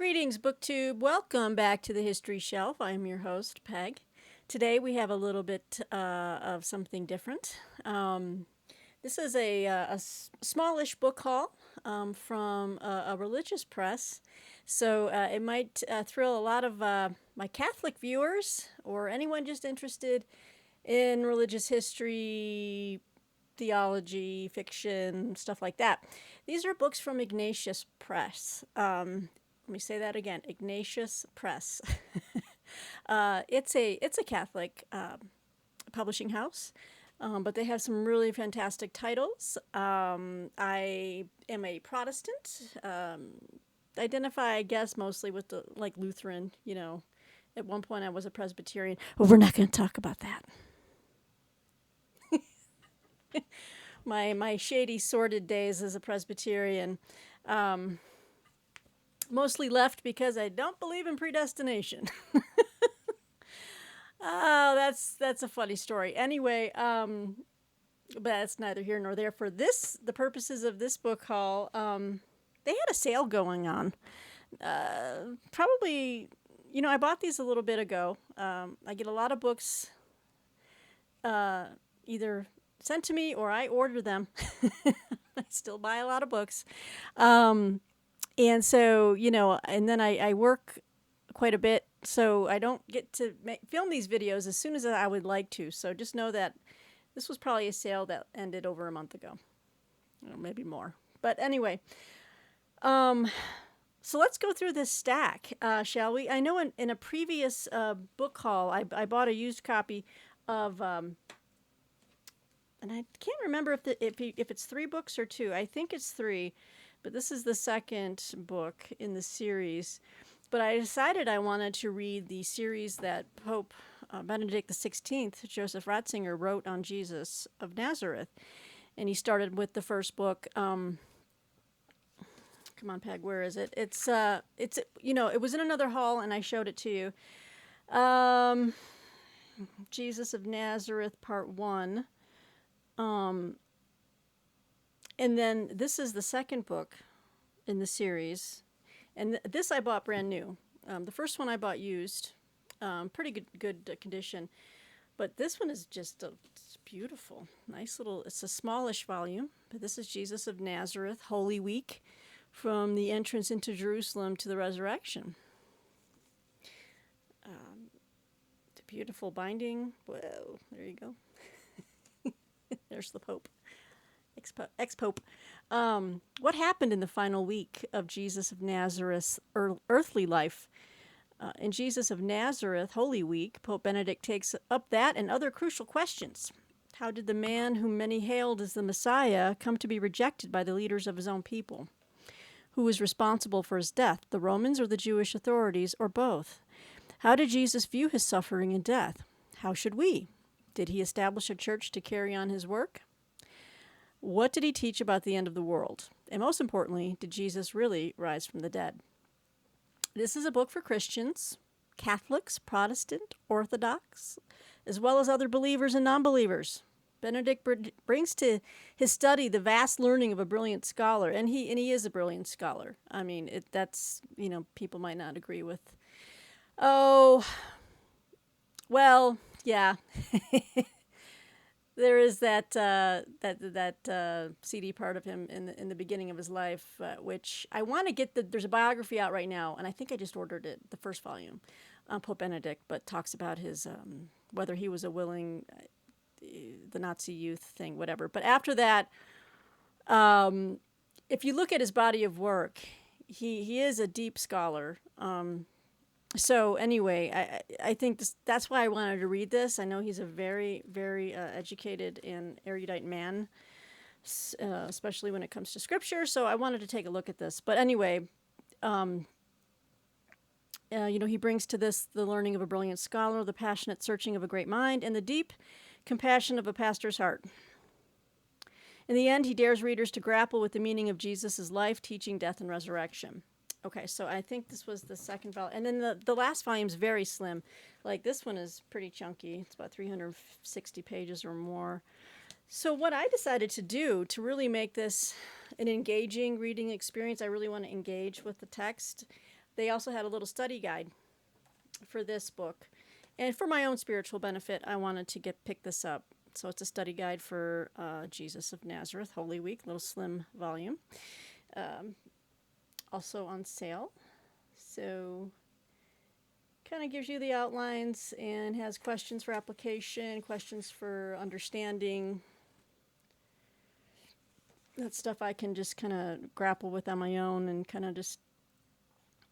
Greetings, BookTube. Welcome back to the History Shelf. I am your host, Peg. Today we have a little bit of something different. This is a smallish book haul from a religious press, so it might thrill a lot of my Catholic viewers or anyone just interested in religious history, theology, fiction, stuff like that. These are books from Ignatius Press. Let me say that again, Ignatius Press. It's a Catholic publishing house, but they have some really fantastic titles. I am a Protestant. Identify, I guess, mostly with the Lutheran. You know, at one point I was a Presbyterian. Well, we're not going to talk about that. my shady, sordid days as a Presbyterian. Mostly left because I don't believe in predestination. Oh, that's a funny story. Anyway, but that's neither here nor there. For the purposes of this book haul, they had a sale going on. Probably, I bought these a little bit ago. I get a lot of books either sent to me or I order them. I still buy a lot of books. And so, and then I work quite a bit, so I don't get to film these videos as soon as I would like to. So just know that this was probably a sale that ended over a month ago, or maybe more. But anyway, so let's go through this stack, shall we? I know in a previous book haul, I bought a used copy of, and I can't remember if it's 3 books or 2. I think it's 3. But this is the second book in the series. But I decided I wanted to read the series that Pope Benedict XVI, Joseph Ratzinger, wrote on Jesus of Nazareth. And he started with the first book. Come on, Peg, where is it? It was in another haul, and I showed it to you. Jesus of Nazareth, Part 1. And then this is the second book in the series. And this I bought brand new. The first one I bought used. Pretty good condition. But this one is just it's beautiful. Nice little, it's a smallish volume. But this is Jesus of Nazareth, Holy Week, from the entrance into Jerusalem to the resurrection. The beautiful binding. Whoa, there you go. There's the Pope. Ex-Pope. What happened in the final week of Jesus of Nazareth's earthly life? In Jesus of Nazareth, Holy Week, Pope Benedict takes up that and other crucial questions. How did the man whom many hailed as the Messiah come to be rejected by the leaders of his own people? Who was responsible for his death, the Romans or the Jewish authorities, or both? How did Jesus view his suffering and death? How should we? Did he establish a church to carry on his work? What did he teach about the end of the world? And most importantly, did Jesus really rise from the dead? This is a book for Christians, Catholics, Protestant, Orthodox, as well as other believers and non-believers. Benedict brings to his study the vast learning of a brilliant scholar, and he is a brilliant scholar. I mean, that's people might not agree with. Oh, well, yeah. There is that seedy part of him in the beginning of his life, which I want to get. There's a biography out right now, and I think I just ordered it, the first volume, Pope Benedict, but talks about his whether he was a willing, the Nazi youth thing, whatever. But after that, if you look at his body of work, he is a deep scholar. So anyway, I think that's why I wanted to read this. I know he's a very, very educated and erudite man, especially when it comes to scripture. So I wanted to take a look at this. But anyway, he brings to this the learning of a brilliant scholar, the passionate searching of a great mind, and the deep compassion of a pastor's heart. In the end, he dares readers to grapple with the meaning of Jesus' life, teaching, death, and resurrection. Okay, so I think this was the second volume. And then the last volume's very slim. Like, this one is pretty chunky. It's about 360 pages or more. So what I decided to do to really make this an engaging reading experience, I really want to engage with the text, they also had a little study guide for this book. And for my own spiritual benefit, I wanted to pick this up. So it's a study guide for Jesus of Nazareth, Holy Week, little slim volume. Also on sale. So kind of gives you the outlines and has questions for application, questions for understanding. That's stuff I can just kind of grapple with on my own, and kind of just,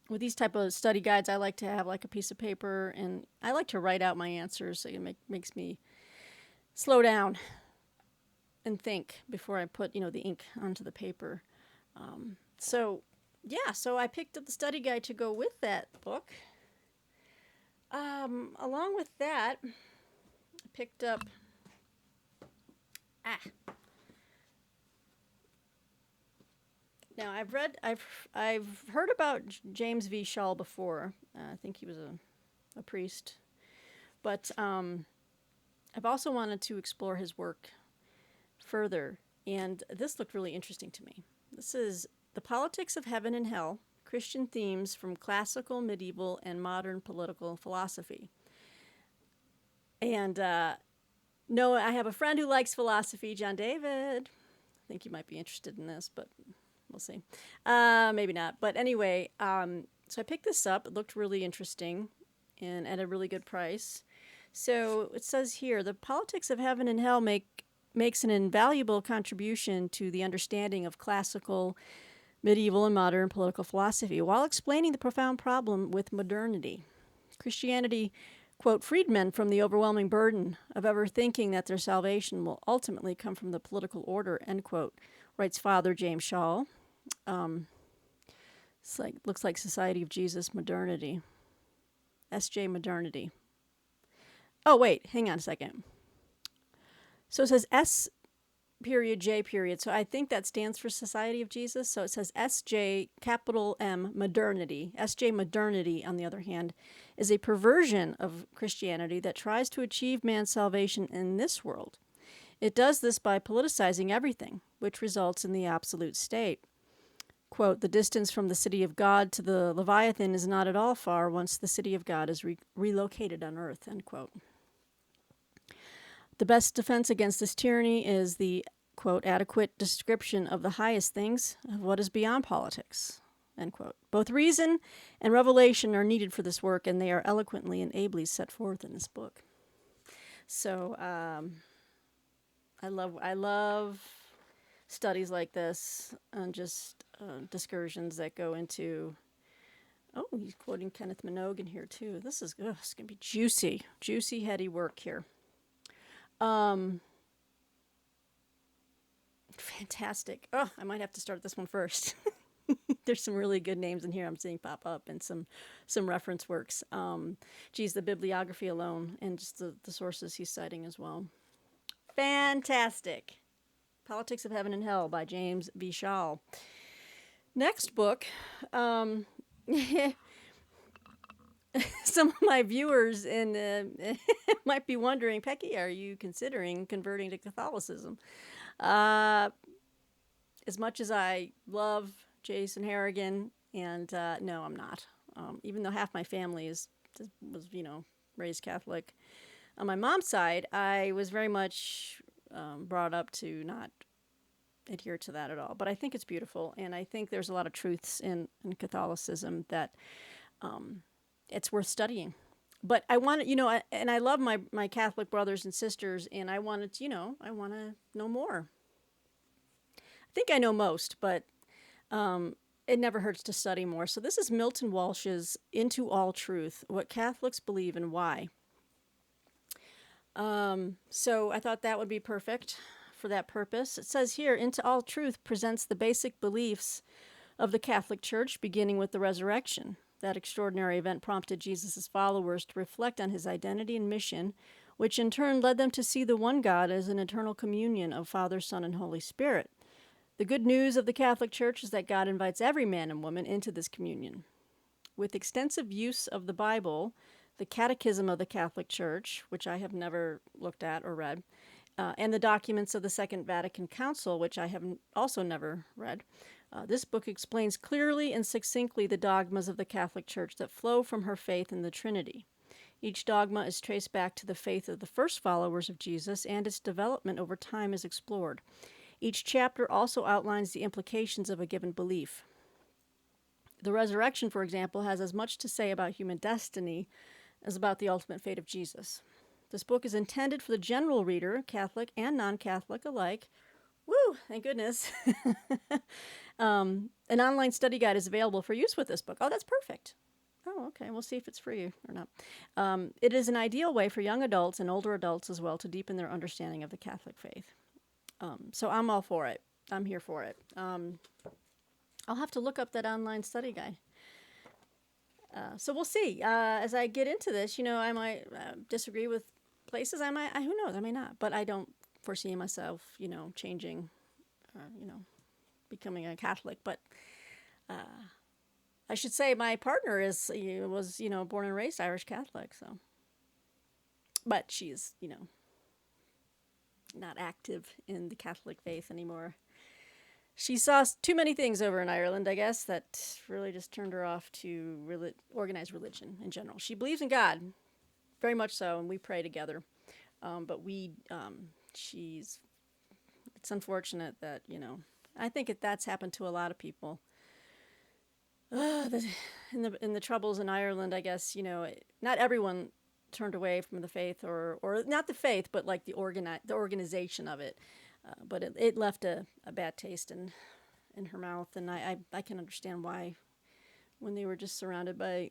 with these type of study guides, I like to have like a piece of paper, and I like to write out my answers, so it makes me slow down and think before I put, the ink onto the paper. So I picked up the study guide to go with that book. Along with that, I picked up Now I've heard about James V. Shaw before. I think he was a priest, but I've also wanted to explore his work further, and this looked really interesting to me. This is The Politics of Heaven and Hell: Christian Themes from Classical, Medieval, and Modern Political Philosophy. And no, I have a friend who likes philosophy, John David. I think you might be interested in this, but we'll see. Maybe not. But anyway, so I picked this up. It looked really interesting and at a really good price. So it says here, The Politics of Heaven and Hell makes an invaluable contribution to the understanding of classical, medieval, and modern political philosophy, while explaining the profound problem with modernity. Christianity, quote, freed men from the overwhelming burden of ever thinking that their salvation will ultimately come from the political order, end quote, writes Father James Shaw. Looks like Society of Jesus Modernity. S.J. Modernity. Oh, wait, hang on a second. So it says S period J period. So I think that stands for Society of Jesus. So it says S.J. capital M Modernity. S.J. Modernity, on the other hand, is a perversion of Christianity that tries to achieve man's salvation in this world. It does this by politicizing everything, which results in the absolute state. Quote, the distance from the city of God to the Leviathan is not at all far once the city of God is relocated on earth, end quote. The best defense against this tyranny is the, quote, adequate description of the highest things of what is beyond politics, end quote. Both reason and revelation are needed for this work, and they are eloquently and ably set forth in this book. So, I love studies like this, and just discursions that go into, he's quoting Kenneth Minogue in here too. This is going to be juicy, heady work here. Fantastic. Oh, I might have to start this one first. There's some really good names in here I'm seeing pop up, and some reference works. The bibliography alone, and just the sources he's citing as well. Fantastic. Politics of Heaven and Hell by James V. Shaw. Next book, some of my viewers might be wondering, Pecky, are you considering converting to Catholicism? As much as I love Jason Harrigan, and no, I'm not. Even though half my family was raised Catholic. On my mom's side, I was very much brought up to not adhere to that at all. But I think it's beautiful, and I think there's a lot of truths in Catholicism that it's worth studying. But I want to, and I love my Catholic brothers and sisters, and I wanted to, I want to know more. I think I know most, but it never hurts to study more. So this is Milton Walsh's Into All Truth: What Catholics Believe and Why. So I thought that would be perfect for that purpose. It says here, Into All Truth presents the basic beliefs of the Catholic Church, beginning with the resurrection. That extraordinary event prompted Jesus' followers to reflect on his identity and mission, which in turn led them to see the one God as an eternal communion of Father, Son, and Holy Spirit. The good news of the Catholic Church is that God invites every man and woman into this communion. With extensive use of the Bible, the Catechism of the Catholic Church, which I have never looked at or read, and the documents of the Second Vatican Council, which I have also never read, This book explains clearly and succinctly the dogmas of the Catholic Church that flow from her faith in the Trinity. Each dogma is traced back to the faith of the first followers of Jesus, and its development over time is explored. Each chapter also outlines the implications of a given belief. The resurrection, for example, has as much to say about human destiny as about the ultimate fate of Jesus. This book is intended for the general reader, Catholic and non-Catholic alike. Woo, thank goodness. An online study guide is available for use with this book. Oh, that's perfect. Oh, okay. We'll see if it's for you or not. It is an ideal way for young adults and older adults as well to deepen their understanding of the Catholic faith. So I'm all for it. I'm here for it. I'll have to look up that online study guide. So we'll see. As I get into this, I might disagree with places. I might, who knows, I may not. But I don't foresee myself, changing, becoming a Catholic. But I should say my partner was born and raised Irish Catholic. So, but she's, not active in the Catholic faith anymore. She saw too many things over in Ireland, I guess, that really just turned her off to organized religion in general. She believes in God, very much so, and we pray together. But it's unfortunate that, I think that's happened to a lot of people. In the troubles in Ireland, I guess, not everyone turned away from the faith, or not the faith, but like the organization of it. But it left a bad taste in her mouth, and I can understand why, when they were just surrounded by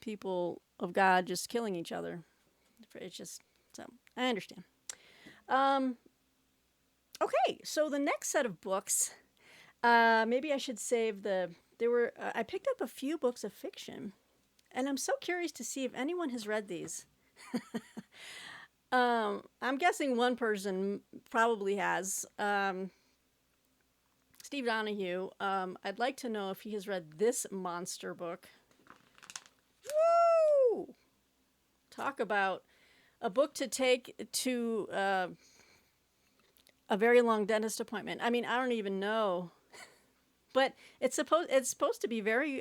people of God just killing each other. It's just, so I understand. Okay, so the next set of books, maybe I should save I picked up a few books of fiction, and I'm so curious to see if anyone has read these. I'm guessing one person probably has. Steve Donahue. I'd like to know if he has read this monster book. Woo! Talk about a book to take to a very long dentist appointment. I mean, I don't even know, but it's supposed to be very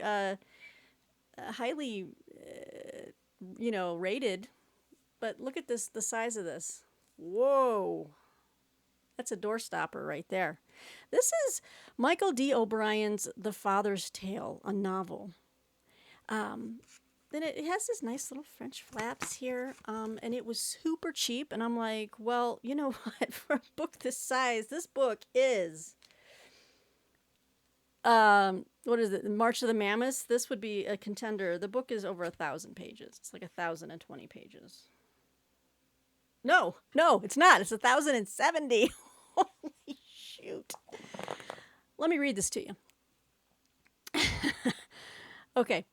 highly, rated. But look at this, the size of this. Whoa. That's a doorstopper right there. This is Michael D. O'Brien's The Father's Tale, a novel. Then it has this nice little French flaps here, and it was super cheap. And I'm like, well, you know what? For a book this size, this book is, what is it? March of the Mammoths. This would be a contender. The book is over 1,000 pages. It's like 1,020 pages. No, it's not. It's 1,070. Holy shoot. Let me read this to you. Okay.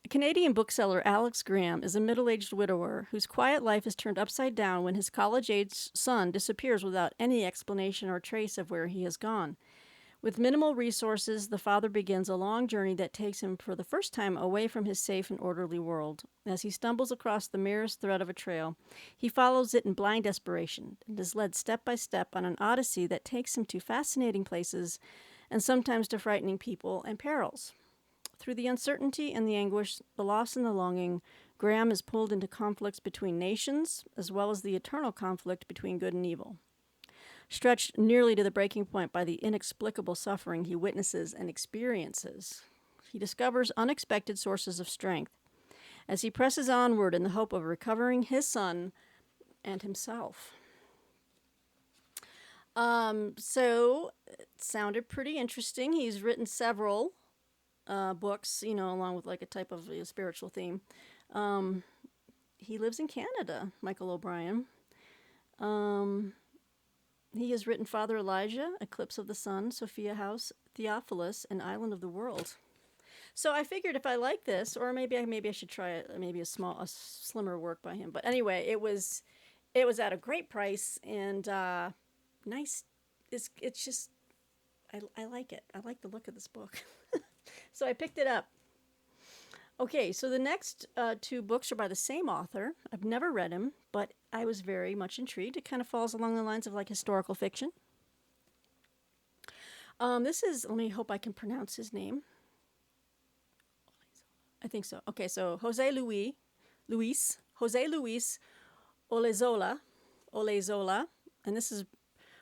Canadian bookseller Alex Graham is a middle-aged widower whose quiet life is turned upside down when his college-aged son disappears without any explanation or trace of where he has gone. With minimal resources, the father begins a long journey that takes him for the first time away from his safe and orderly world. As he stumbles across the merest thread of a trail, he follows it in blind desperation and is led step by step on an odyssey that takes him to fascinating places and sometimes to frightening people and perils. Through the uncertainty and the anguish, the loss and the longing, Graham is pulled into conflicts between nations, as well as the eternal conflict between good and evil. Stretched nearly to the breaking point by the inexplicable suffering he witnesses and experiences, he discovers unexpected sources of strength as he presses onward in the hope of recovering his son and himself. So it sounded pretty interesting. He's written several books, along with like a type of spiritual theme. He lives in Canada, Michael O'Brien. He has written Father Elijah, Eclipse of the Sun, Sophia House, Theophilus, and Island of the World. So I figured if I like this, or maybe I should try it, maybe a slimmer work by him. But anyway, it was at a great price and nice. It's just I like it. I like the look of this book. So I picked it up. Okay, so the next two books are by the same author. I've never read him, but I was very much intrigued. It kind of falls along the lines of like historical fiction. This is, let me hope I can pronounce his name. I think so. Okay, so Jose Luis Olezola, and this is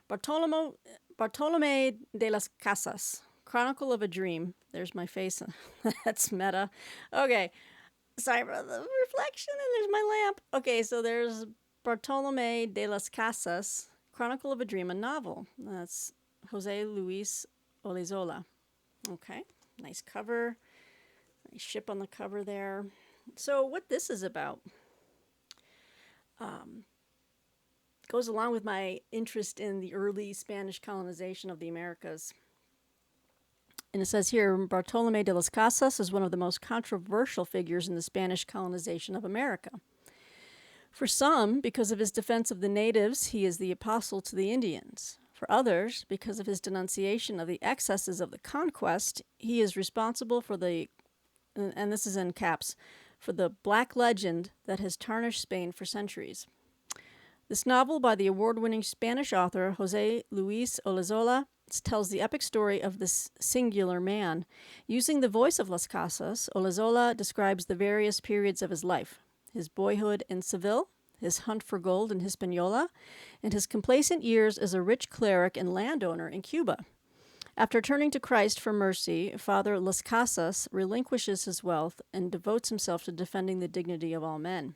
Bartolome de las Casas, Chronicle of a Dream. There's my face. That's meta. Okay, sorry for the reflection, and there's my lamp. Okay, so there's Bartolome de las Casas, Chronicle of a Dream, a novel. That's Jose Luis Olezola. Okay, nice cover. Nice ship on the cover there. So what this is about goes along with my interest in the early Spanish colonization of the Americas. And it says here, Bartolome de las Casas is one of the most controversial figures in the Spanish colonization of America. For some, because of his defense of the natives, he is the apostle to the Indians. For others, because of his denunciation of the excesses of the conquest, he is responsible for the, and this is in caps, for the black legend that has tarnished Spain for centuries. This novel by the award-winning Spanish author Jose Luis Olezola tells the epic story of this singular man. Using the voice of Las Casas, Olezola describes the various periods of his life: his boyhood in Seville, his hunt for gold in Hispaniola, and his complacent years as a rich cleric and landowner in Cuba. After turning to Christ for mercy, Father Las Casas relinquishes his wealth and devotes himself to defending the dignity of all men.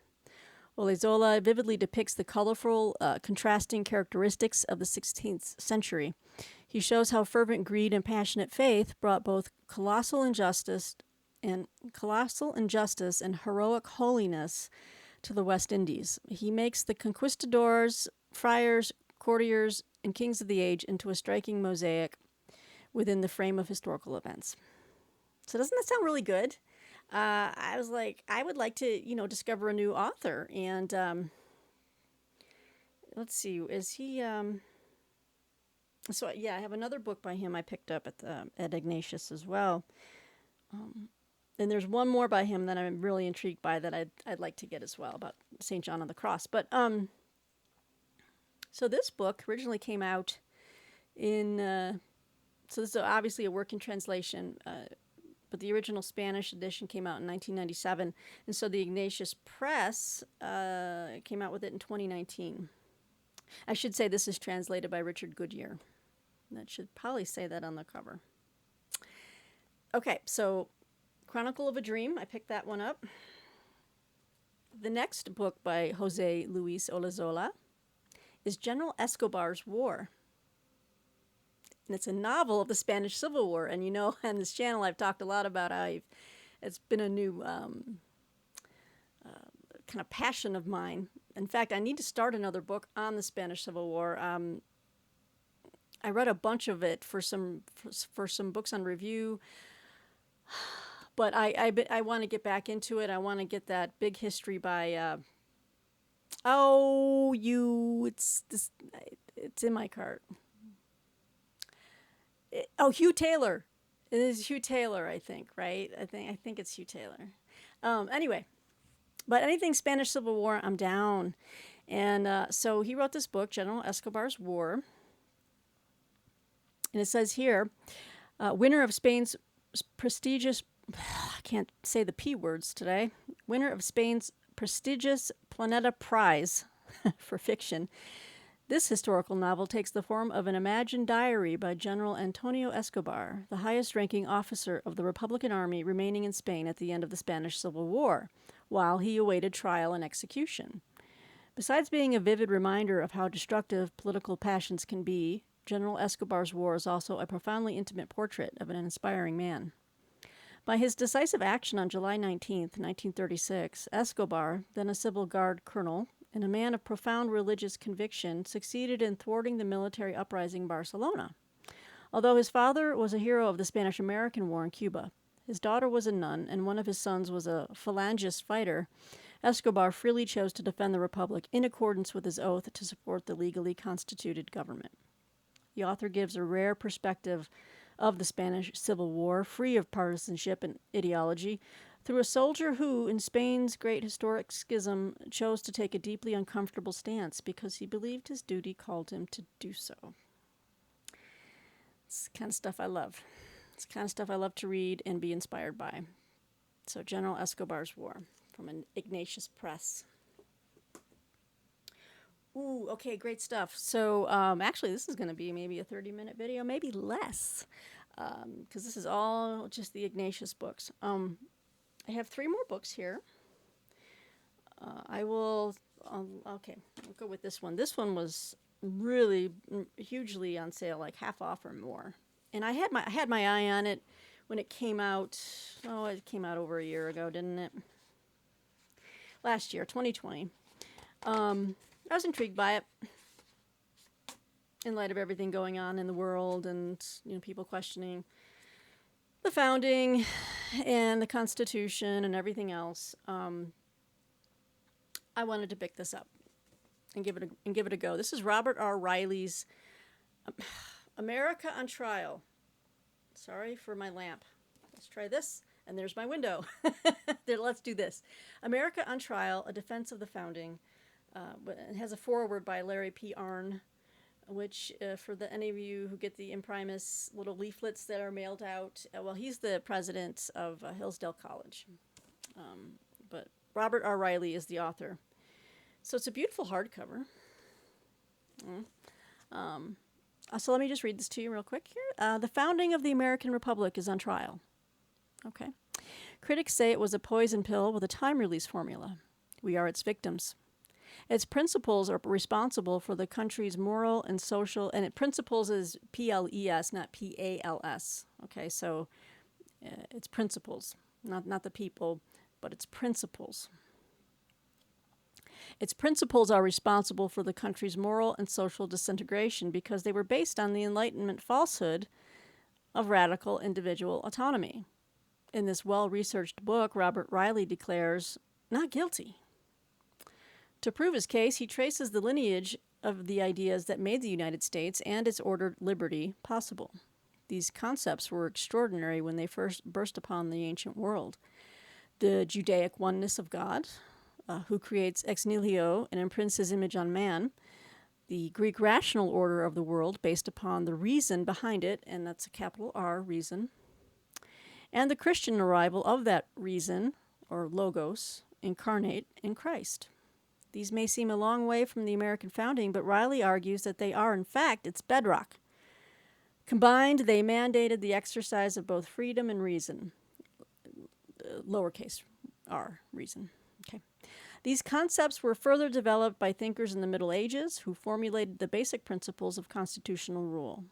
Olezola vividly depicts the colorful, contrasting characteristics of the 16th century. He shows how fervent greed and passionate faith brought both colossal injustice and heroic holiness to the West Indies. He makes the conquistadors, friars, courtiers, and kings of the age into a striking mosaic within the frame of historical events. So doesn't that sound really good? I was like, I would like to, discover a new author. And let's see, is he... So yeah, I have another book by him I picked up at Ignatius as well. And there's one more by him that I'm really intrigued by that I'd like to get as well, about St. John of the Cross. But so this book originally came out in... so this is obviously a working translation, but the original Spanish edition came out in 1997, and so the Ignatius Press came out with it in 2019. I should say this is translated by Richard Goodyear. That should probably say that on the cover. Okay, so Chronicle of a Dream, I picked that one up. The next book by Jose Luis Olezola is General Escobars War. And it's a novel of the Spanish Civil War. And on this channel I've talked a lot about how it's been a new kind of passion of mine. In fact, I need to start another book on the Spanish Civil War. I read a bunch of it for some books on review, but I want to get back into it. I want to get that big history by it's in my cart. Hugh Taylor. It is Hugh Taylor, I think, right? I think it's Hugh Taylor. Anyway, but anything Spanish Civil War, I'm down. And so he wrote this book, General Escobars War. And it says here, winner of Spain's prestigious, I can't say the P words today, winner of Spain's prestigious Planeta Prize for fiction. This historical novel takes the form of an imagined diary by General Antonio Escobar, the highest-ranking officer of the Republican Army remaining in Spain at the end of the Spanish Civil War, while he awaited trial and execution. Besides being a vivid reminder of how destructive political passions can be, General Escobar's War is also a profoundly intimate portrait of an inspiring man. By his decisive action on July 19, 1936, Escobar, then a Civil Guard colonel, and a man of profound religious conviction, succeeded in thwarting the military uprising in Barcelona. Although his father was a hero of the Spanish-American War in Cuba, his daughter was a nun, and one of his sons was a Falangist fighter, Escobar freely chose to defend the Republic in accordance with his oath to support the legally constituted government. The author gives a rare perspective of the Spanish Civil War, free of partisanship and ideology, through a soldier who, in Spain's great historic schism, chose to take a deeply uncomfortable stance because he believed his duty called him to do so. It's the kind of stuff I love. It's the kind of stuff I love to read and be inspired by. So General Escobars War from an Ignatius Press. Ooh, okay, great stuff. So actually, this is going to be maybe a 30-minute video, maybe less, because this is all just the Ignatius books. I have 3 more books here. Okay, I'll go with this one. This one was really hugely on sale, like half off or more. And I had my eye on it when it came out. Oh, it came out over a year ago, didn't it? Last year, 2020. I was intrigued by it in light of everything going on in the world and, people questioning the founding and the Constitution and everything else. I wanted to pick this up and give it a go. This is Robert R. Riley's America on Trial. Sorry for my lamp. Let's try this. And there's my window. Let's do this. America on Trial, A Defense of the Founding. It has a foreword by Larry P. Arnn, which for any of you who get the imprimis little leaflets that are mailed out, he's the president of Hillsdale College. But Robert R. Riley is the author. So it's a beautiful hardcover. So let me just read this to you real quick here. The founding of the American Republic is on trial. Okay. Critics say it was a poison pill with a time release formula. We are its victims. Its principles are responsible for the country's moral and social, and principles is P-L-E-S, not P-A-L-S. Okay, so it's principles, not the people, but it's principles. Its principles are responsible for the country's moral and social disintegration because they were based on the Enlightenment falsehood of radical individual autonomy. In this well-researched book, Robert Riley declares not guilty. To prove his case, he traces the lineage of the ideas that made the United States and its ordered liberty possible. These concepts were extraordinary when they first burst upon the ancient world. The Judaic oneness of God, who creates ex nihilo and imprints his image on man, the Greek rational order of the world based upon the reason behind it, and that's a capital R, reason, and the Christian arrival of that reason, or logos, incarnate in Christ. These may seem a long way from the American founding, but Riley argues that they are, in fact, its bedrock. Combined, they mandated the exercise of both freedom and reason, lowercase r, reason. Okay. These concepts were further developed by thinkers in the Middle Ages who formulated the basic principles of constitutional rule.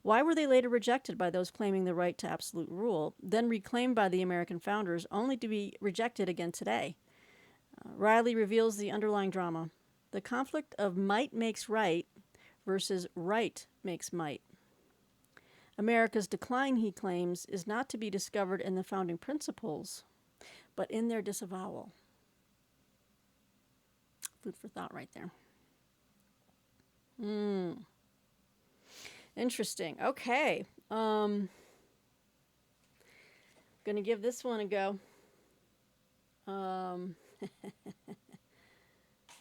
Why were they later rejected by those claiming the right to absolute rule, then reclaimed by the American founders, only to be rejected again today? Riley reveals the underlying drama, the conflict of might makes right versus right makes might. America's decline, he claims, is not to be discovered in the founding principles, but in their disavowal. Food for thought right there. Interesting. Okay. Going to give this one a go.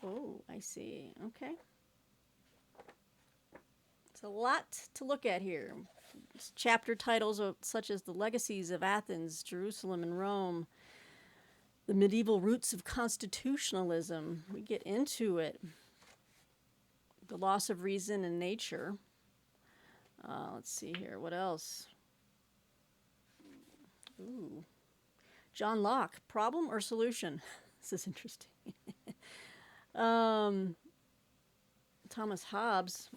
Oh, I see. Okay. It's a lot to look at here. It's chapter titles such as The Legacies of Athens, Jerusalem, and Rome, The Medieval Roots of Constitutionalism. We get into it. The Loss of Reason and Nature. Let's see here. What else? Ooh. John Locke, Problem or Solution? This is interesting. Thomas Hobbes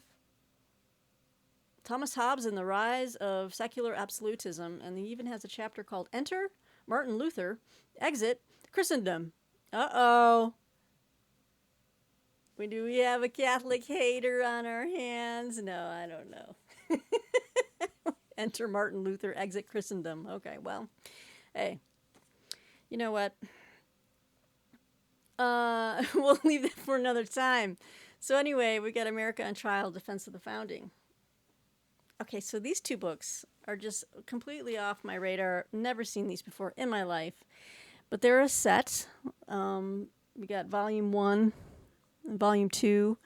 and the Rise of Secular Absolutism, and he even has a chapter called Enter Martin Luther, Exit Christendom. Uh-oh. Do we have a Catholic hater on our hands? No, I don't know. Enter Martin Luther, Exit Christendom. Okay, well, hey, you know what? We'll leave that for another time. So anyway, we got America on Trial, Defense of the Founding. Okay, so these 2 books are just completely off my radar. Never seen these before in my life. But they're a set. We got Volume 1 and Volume 2.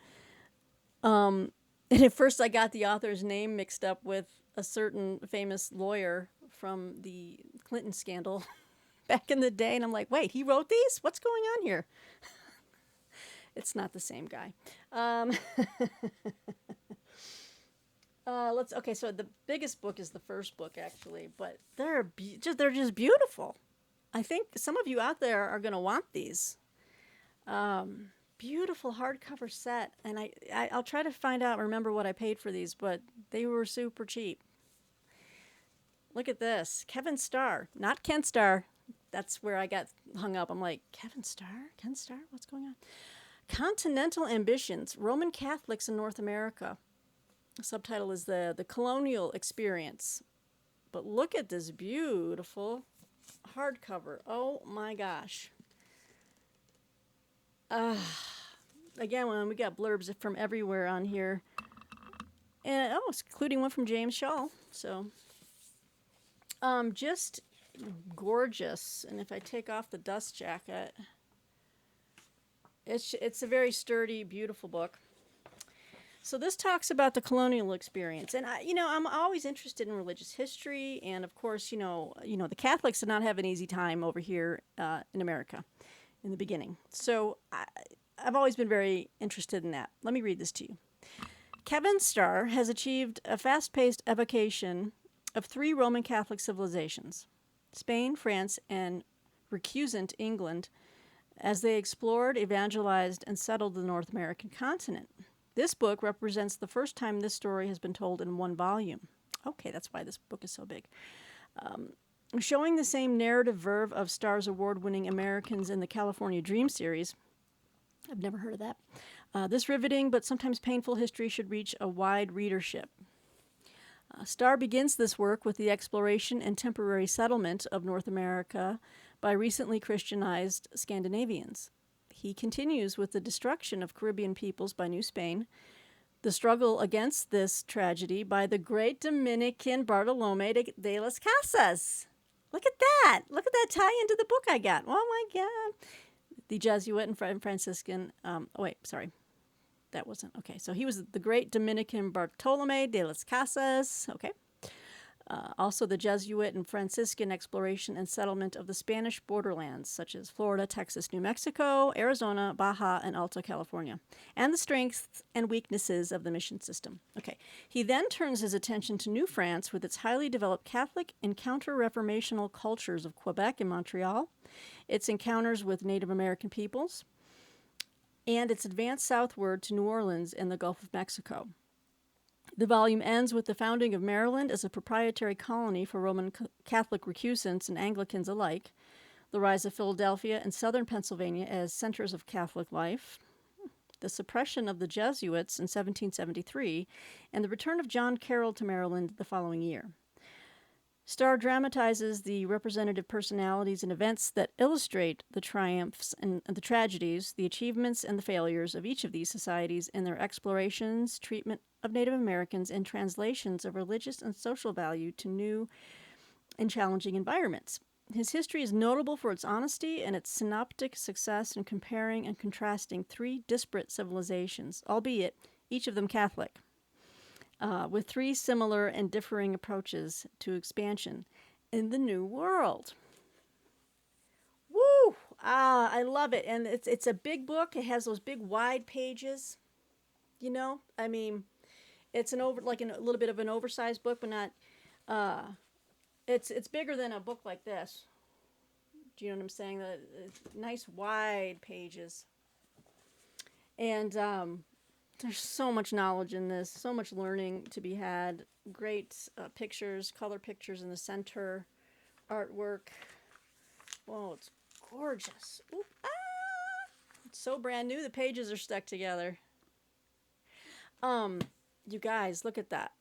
And at first I got the author's name mixed up with a certain famous lawyer from the Clinton scandal back in the day, and I'm like, wait, he wrote these? What's going on here? It's not the same guy. Okay, so the biggest book is the first book, actually, but they're just beautiful. I think some of you out there are going to want these. Beautiful hardcover set, and I'll try to remember what I paid for these, but they were super cheap. Look at this. Kevin Starr, not Ken Starr. That's where I got hung up. I'm like, Kevin Starr? Ken Starr? What's going on? Continental Ambitions, Roman Catholics in North America. The subtitle is the Colonial Experience. But look at this beautiful hardcover. Oh my gosh. Again, when we got blurbs from everywhere on here. And including one from James Shaw. So just gorgeous. And if I take off the dust jacket, it's a very sturdy, beautiful book. So this talks about the colonial experience, and I'm always interested in religious history, and of course, the Catholics did not have an easy time over here in America in the beginning. So I've always been very interested in that. Let me read this to you. Kevin Starr has achieved a fast-paced evocation of 3 Roman Catholic civilizations: Spain, France, and recusant England, as they explored, evangelized, and settled the North American continent. This book represents the first time this story has been told in one volume. Okay, that's why this book is so big. Showing the same narrative verve of Starr's award-winning Americans in the California Dream series. I've never heard of that. This riveting but sometimes painful history should reach a wide readership. Starr begins this work with the exploration and temporary settlement of North America by recently Christianized Scandinavians. He continues with the destruction of Caribbean peoples by New Spain, the struggle against this tragedy by the great Dominican Bartolome de las Casas. Look at that. Look at that tie into the book I got. Oh, my God. The Jesuit and Franciscan. That wasn't. Okay, so he was the great Dominican Bartolome de las Casas. Okay. Also the Jesuit and Franciscan exploration and settlement of the Spanish borderlands, such as Florida, Texas, New Mexico, Arizona, Baja, and Alta California, and the strengths and weaknesses of the mission system. Okay. He then turns his attention to New France with its highly developed Catholic and counter-reformational cultures of Quebec and Montreal, its encounters with Native American peoples, and its advance southward to New Orleans and the Gulf of Mexico. The volume ends with the founding of Maryland as a proprietary colony for Roman Catholic recusants and Anglicans alike, the rise of Philadelphia and southern Pennsylvania as centers of Catholic life, the suppression of the Jesuits in 1773, and the return of John Carroll to Maryland the following year. Starr dramatizes the representative personalities and events that illustrate the triumphs and the tragedies, the achievements and the failures of each of these societies in their explorations, treatment of Native Americans, and translations of religious and social value to new and challenging environments. His history is notable for its honesty and its synoptic success in comparing and contrasting 3 disparate civilizations, albeit each of them Catholic, with 3 similar and differing approaches to expansion in the New World. Woo! I love it. And it's a big book. It has those big wide pages. It's a little bit of an oversized book, but not. It's bigger than a book like this. Do you know what I'm saying? The nice wide pages. And there's so much knowledge in this, so much learning to be had. Great pictures, color pictures in the center, artwork. Whoa, it's gorgeous. Oop, it's so brand new. The pages are stuck together. You guys, look at that.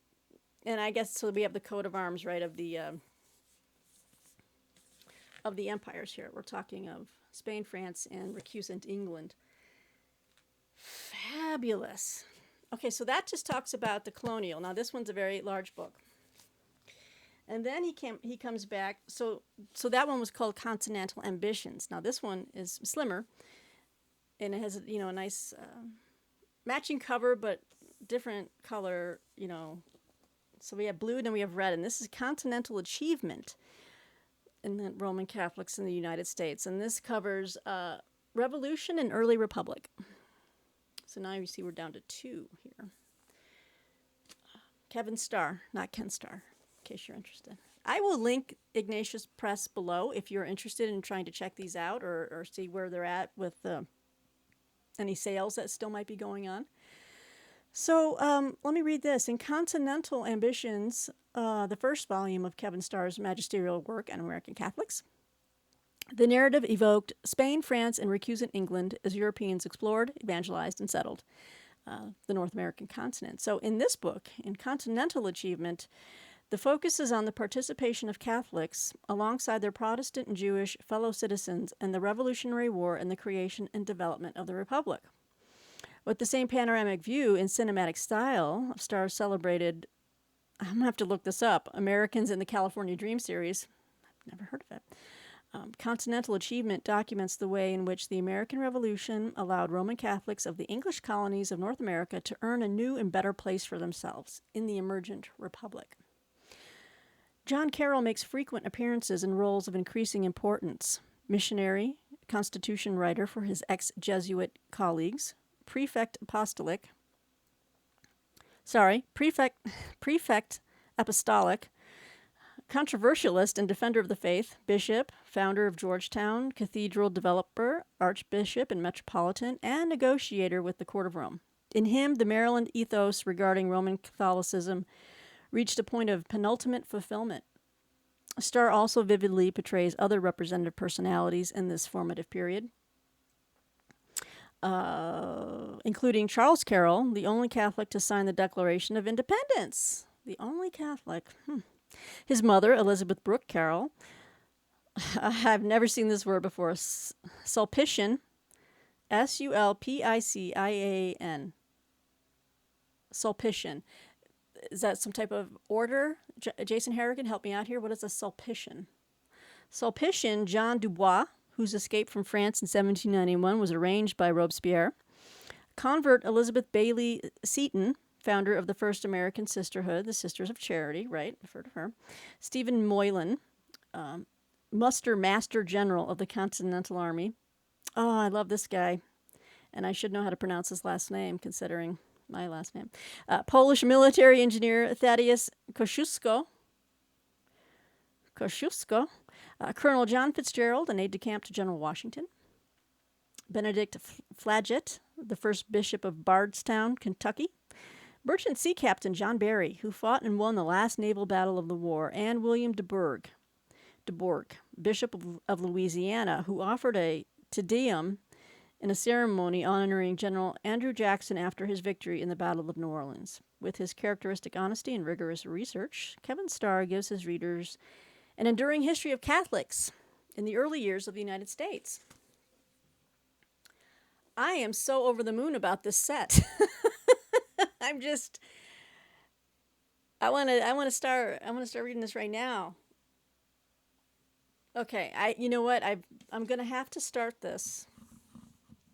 And I guess so we have the coat of arms, right, of the empires here. We're talking of Spain, France, and recusant England. Fabulous. Okay, so that just talks about the colonial. Now this one's a very large book. And then he comes back. So that one was called Continental Ambitions. Now this one is slimmer, and it has a nice matching cover, but different color, So we have blue, and then we have red, and this is Continental Achievement in the Roman Catholics in the United States. And this covers Revolution and Early Republic. So now you see we're down to 2 here. Kevin Starr, not Ken Starr, in case you're interested. I will link Ignatius Press below if you're interested in trying to check these out or see where they're at with any sales that still might be going on. So let me read this. In Continental Ambitions, the first volume of Kevin Starr's magisterial work on American Catholics, the narrative evoked Spain, France, and recusant England as Europeans explored, evangelized, and settled the North American continent. So in this book, in Continental Achievement, the focus is on the participation of Catholics alongside their Protestant and Jewish fellow citizens in the Revolutionary War and the creation and development of the Republic. With the same panoramic view in cinematic style, Starr celebrated, I'm going to have to look this up, Americans in the California Dream series. I've never heard of it. Continental Achievement documents the way in which the American Revolution allowed Roman Catholics of the English colonies of North America to earn a new and better place for themselves in the emergent republic. John Carroll makes frequent appearances in roles of increasing importance: missionary, constitution writer for his ex-Jesuit colleagues, prefect apostolic, controversialist and defender of the faith, bishop, founder of Georgetown, cathedral developer, archbishop and metropolitan, and negotiator with the court of Rome. In him, the Maryland ethos regarding Roman Catholicism reached a point of penultimate fulfillment. Starr also vividly portrays other representative personalities in this formative period, including Charles Carroll, the only Catholic to sign the Declaration of Independence. The only Catholic. His mother, Elizabeth Brooke Carroll. I've never seen this word before. Sulpician. Sulpician. Sulpician. Is that some type of order? Jason Harrigan, help me out here. What is a Sulpician? Sulpician John Dubois, whose escape from France in 1791 was arranged by Robespierre. Convert Elizabeth Bailey Seton, founder of the first American sisterhood, the Sisters of Charity, right? I've heard of her. Stephen Moylan, Muster Master General of the Continental Army. Oh, I love this guy. And I should know how to pronounce his last name, considering my last name. Polish military engineer Thaddeus Kosciuszko. Colonel John Fitzgerald, an aide-de-camp to General Washington. Benedict Flaget, the first bishop of Bardstown, Kentucky. Merchant Sea Captain John Barry, who fought and won the last naval battle of the war, and William de Bourgh, Bishop of Louisiana, who offered a Te Deum in a ceremony honoring General Andrew Jackson after his victory in the Battle of New Orleans. With his characteristic honesty and rigorous research, Kevin Starr gives his readers an enduring history of Catholics in the early years of the United States. I am so over the moon about this set. I want to start reading this right now. Okay, you know what? I'm going to have to start this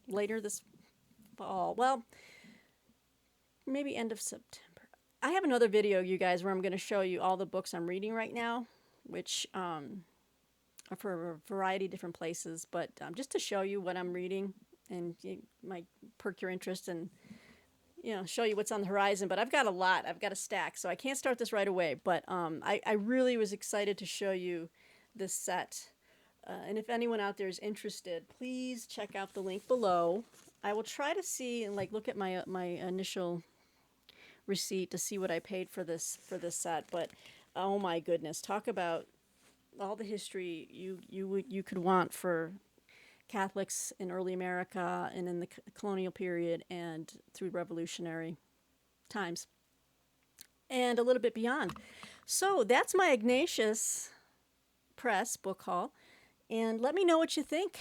later this fall. Well, maybe end of September. I have another video, you guys, where I'm going to show you all the books I'm reading right now, which are for a variety of different places, but just to show you what I'm reading, and it might perk your interest and show you what's on the horizon. But I've got a lot. I've got a stack, so I can't start this right away. But I really was excited to show you this set. And if anyone out there is interested, please check out the link below. I will try to see and look at my initial receipt to see what I paid for this set. But oh my goodness, talk about all the history you could want for Catholics in early America and in the colonial period and through revolutionary times and a little bit beyond. So that's my Ignatius Press book haul. And let me know what you think.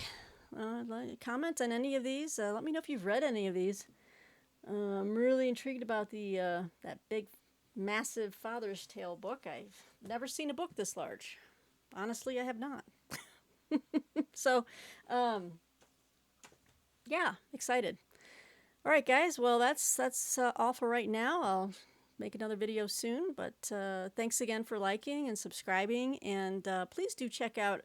Comment on any of these. Let me know if you've read any of these. I'm really intrigued about that big, massive Father's Tale book. I've never seen a book this large. Honestly, I have not. So, yeah, excited. All right, guys. Well, that's all for right now. I'll make another video soon. But thanks again for liking and subscribing. And please do check out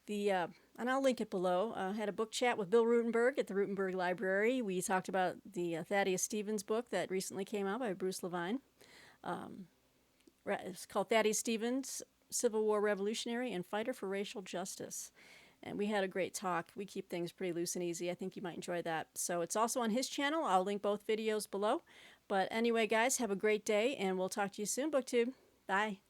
and I'll link it below. I had a book chat with Bill Ruttenberg at the Ruttenberg Library. We talked about the Thaddeus Stevens book that recently came out by Bruce Levine. It's called Thaddeus Stevens, Civil War Revolutionary and Fighter for Racial Justice. And we had a great talk. We keep things pretty loose and easy. I think you might enjoy that. So it's also on his channel. I'll link both videos below. But anyway, guys, have a great day, and we'll talk to you soon, BookTube. Bye.